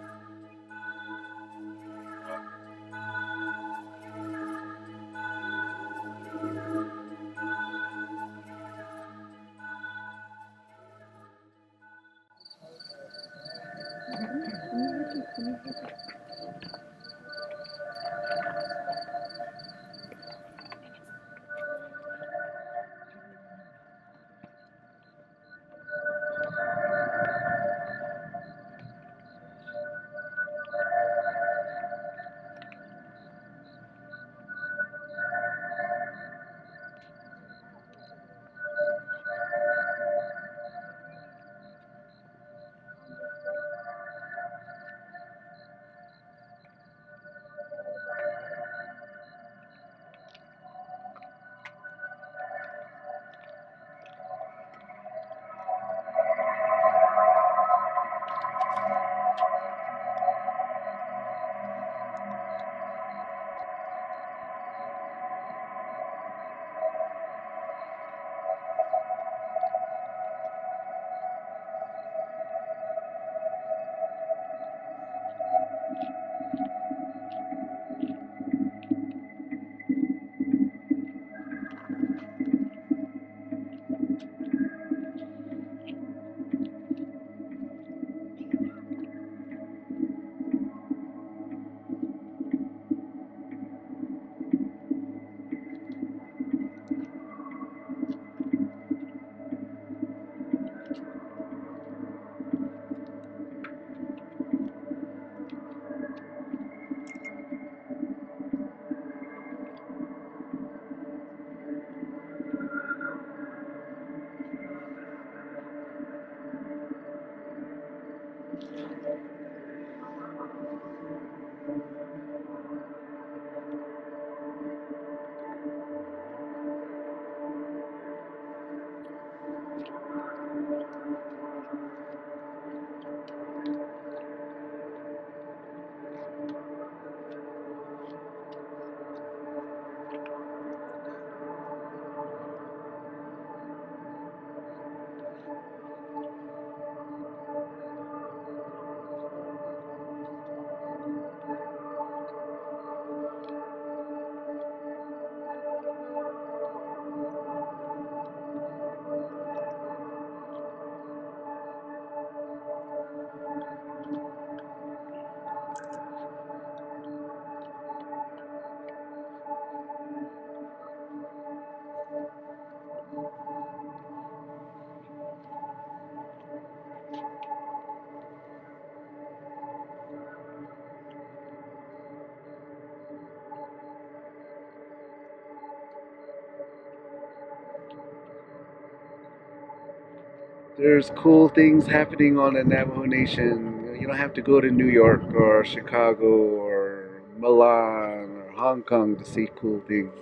There's cool things happening on the Navajo Nation. You don't have to go to New York or Chicago or Milan or Hong Kong to see cool things.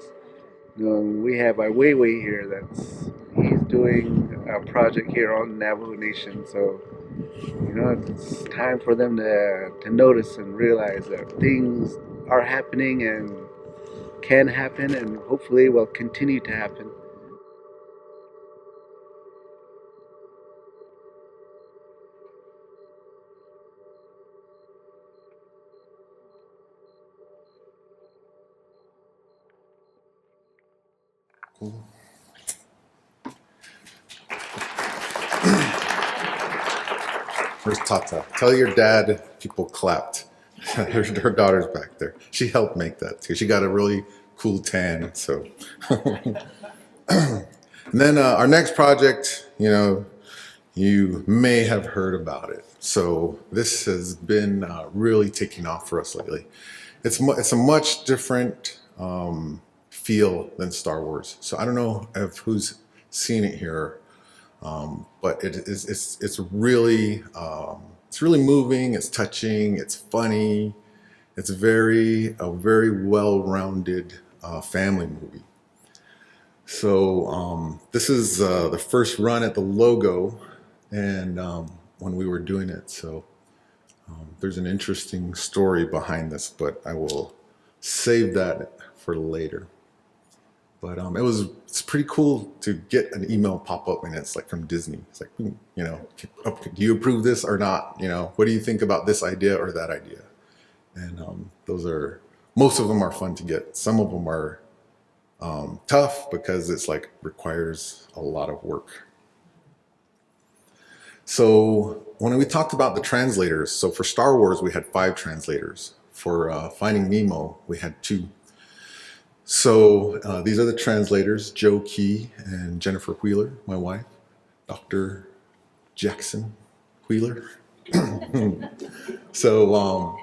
We have Ai Weiwei here he's doing a project here on Navajo Nation. So, it's time for them to notice and realize that things are happening and can happen and hopefully will continue to happen. Where's Tata? Tell your dad people clapped. Her daughter's back there. She helped make that too. She got a really cool tan. So, and then our next project, you may have heard about it. So this has been really taking off for us lately. It's a much different feel than Star Wars. So I don't know if who's seen it here. But it's really moving. It's touching. It's funny. It's a very well-rounded family movie. So this is the first run at the logo, and when we were doing it, so there's an interesting story behind this, but I will save that for later. But it's pretty cool to get an email pop up and it's like from Disney. It's like, do you approve this or not? What do you think about this idea or that idea? And most of them are fun to get. Some of them are tough because it's like requires a lot of work. So when we talked about the translators, so for Star Wars, we had 5 translators. For Finding Nemo, we had 2. So these are the translators, Joe Key and Jennifer Wheeler, my wife, Dr. Jackson Wheeler. So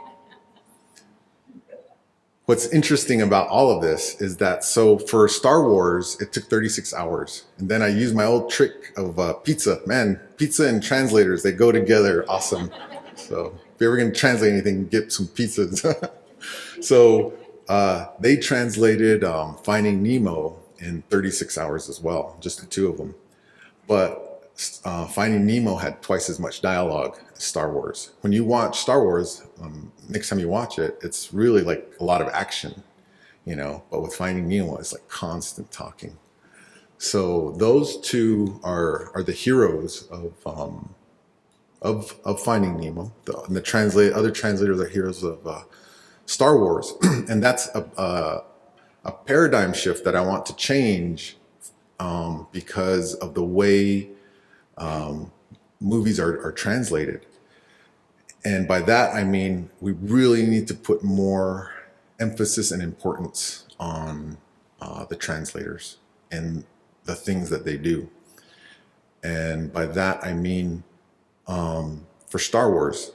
what's interesting about all of this is that, so for Star Wars, it took 36 hours. And then I used my old trick of pizza. Man, pizza and translators, they go together awesome. So if you're ever going to translate anything, get some pizzas. So they translated Finding Nemo in 36 hours as well, just the 2 of them. But Finding Nemo had twice as much dialogue as Star Wars. When you watch Star Wars, next time you watch it, it's really like a lot of action, but with Finding Nemo, it's like constant talking. So those 2 are the heroes of Finding Nemo. The other translators are heroes of Star Wars, and that's a paradigm shift that I want to change because of the way movies are translated. And by that, I mean, we really need to put more emphasis and importance on the translators and the things that they do. And by that, I mean, for Star Wars,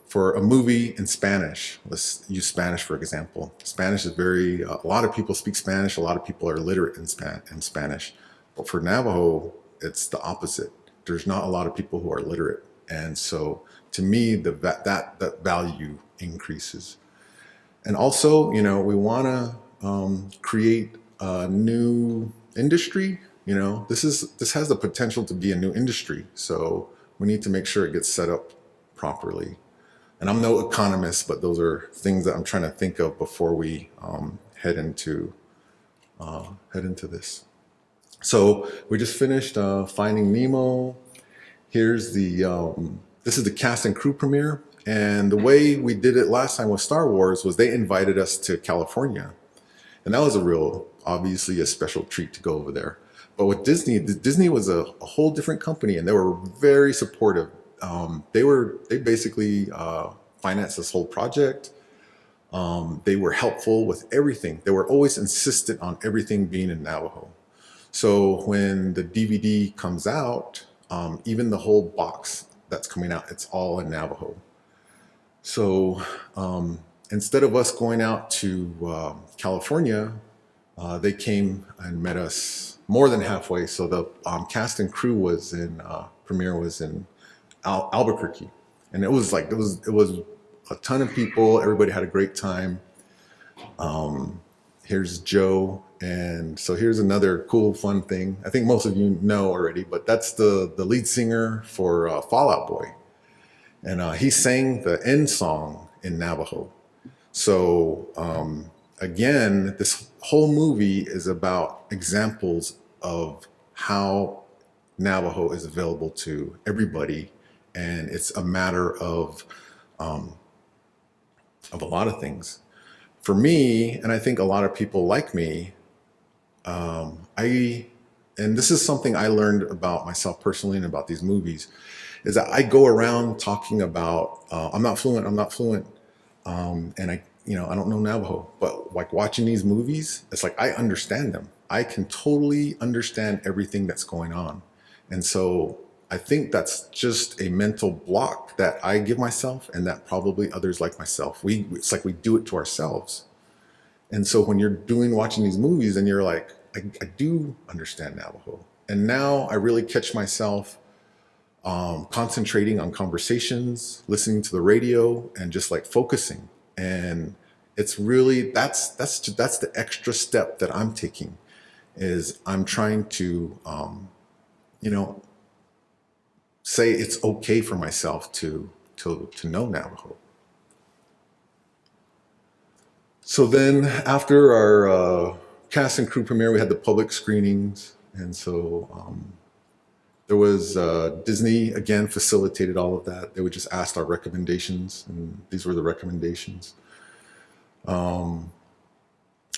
for a movie in Spanish, let's use Spanish for example. Spanish is a lot of people speak Spanish, a lot of people are literate in Spanish. But for Navajo, it's the opposite. There's not a lot of people who are literate. And so to me, that value increases. And also, we want to create a new industry. This has the potential to be a new industry. So we need to make sure it gets set up properly. And I'm no economist, but those are things that I'm trying to think of before we head into this. So we just finished Finding Nemo. Here's this is the cast and crew premiere. And the way we did it last time with Star Wars was they invited us to California. And that was obviously a special treat to go over there. But with Disney was a whole different company, and they were very supportive. They basically financed this whole project. They were helpful with everything. They were always insistent on everything being in Navajo. So when the DVD comes out, even the whole box that's coming out, it's all in Navajo. So instead of us going out to California, They came and met us more than halfway. So the cast and crew was in premiere was in Albuquerque, and it was a ton of people. Everybody had a great time. Here's Joe, and so here's another cool, fun thing. I think most of you know already, but that's the lead singer for Fall Out Boy, and he sang the end song in Navajo. So again, this whole movie is about examples of how Navajo is available to everybody, and it's a matter of a lot of things. For me, and I think a lot of people like me, and this is something I learned about myself personally and about these movies, is that I go around talking about I'm not fluent, and I don't know Navajo, but like watching these movies, it's like I understand them. I can totally understand everything that's going on, and so I think that's just a mental block that I give myself, and that probably others like myself. It's like we do it to ourselves. And so when you're watching these movies and you're like, I do understand Navajo. And now I really catch myself concentrating on conversations, listening to the radio, and just like focusing. And it's really, that's the extra step that I'm taking, is I'm trying to, say it's okay for myself to know Navajo. So then after our cast and crew premiere, we had the public screenings. And so there was Disney, again, facilitated all of that. They would just ask our recommendations, and these were the recommendations.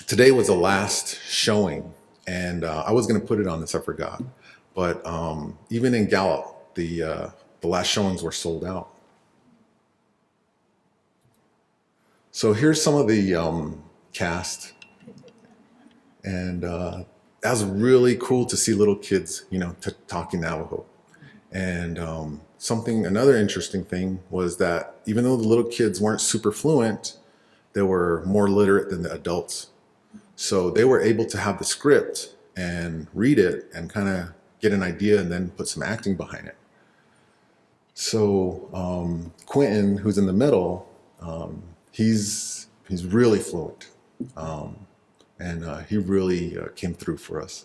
Today was the last showing, and I was going to put it on this, I forgot. But even in Gallup, the last showings were sold out. So here's some of the cast, and that was really cool to see little kids, talking Navajo. And another interesting thing was that even though the little kids weren't super fluent, they were more literate than the adults. So they were able to have the script and read it and kind of get an idea and then put some acting behind it. So Quentin, who's in the middle, he's really fluent, and he really came through for us.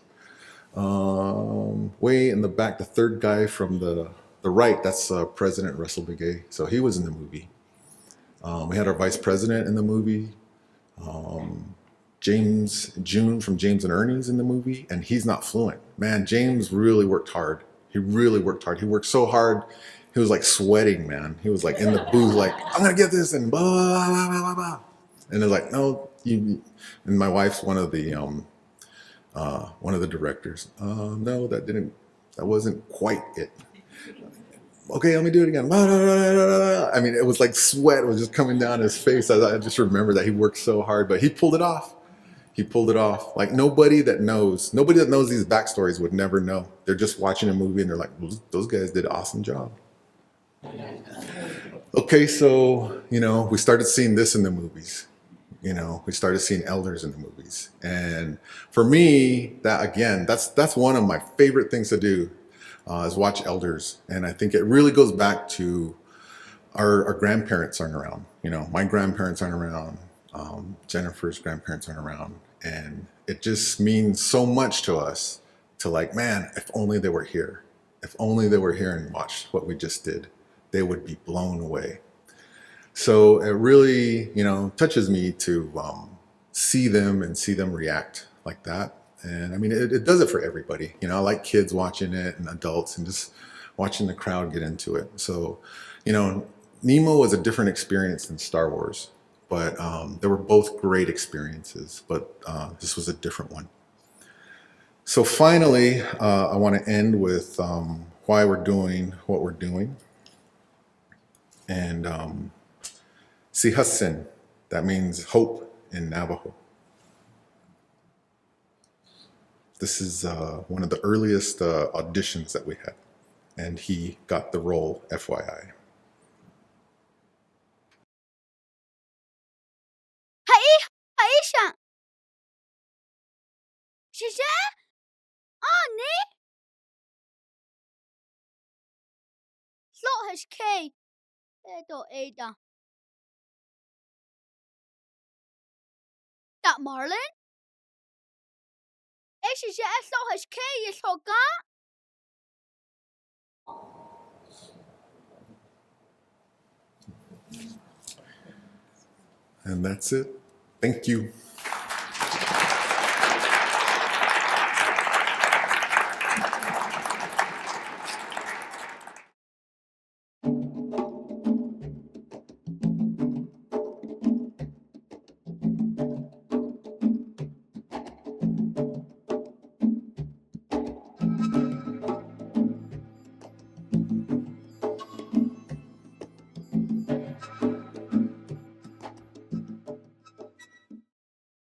Way in the back, the third guy from the right, that's President Russell Begay. So he was in the movie. We had our vice president in the movie. June from James and Ernie's in the movie, and he's not fluent. Man, James really worked hard. He really worked hard. He worked so hard. He was like sweating, man. He was like in the booth, like, I'm gonna get this, and blah, blah, blah, blah, blah. And they're like, no, and my wife's one of the directors. No, that wasn't quite it. Okay, let me do it again. I mean, it was like sweat was just coming down his face. I just remember that he worked so hard, but he pulled it off. He pulled it off. Like nobody that knows these backstories would never know. They're just watching a movie and they're like, well, those guys did an awesome job. Okay, so, we started seeing this in the movies. We started seeing elders in the movies. And for me, that's one of my favorite things to do, is watch elders. And I think it really goes back to our grandparents aren't around. My grandparents aren't around. Jennifer's grandparents aren't around. And it just means so much to us to like, man, if only they were here. If only they were here and watched what we just did, they would be blown away. So it really, touches me to see them and see them react like that. And I mean, it does it for everybody. I like kids watching it and adults and just watching the crowd get into it. So, Nemo was a different experience than Star Wars, but they were both great experiences, but this was a different one. So finally, I want to end with why we're doing what we're doing. And Sihasin, that means hope in Navajo. This is one of the earliest auditions that we had, and he got the role, FYI. Shasha? Ani? Slot has K. Edo Ada. That Marlin? Shasha slot has K is Hoga. And that's it. Thank you.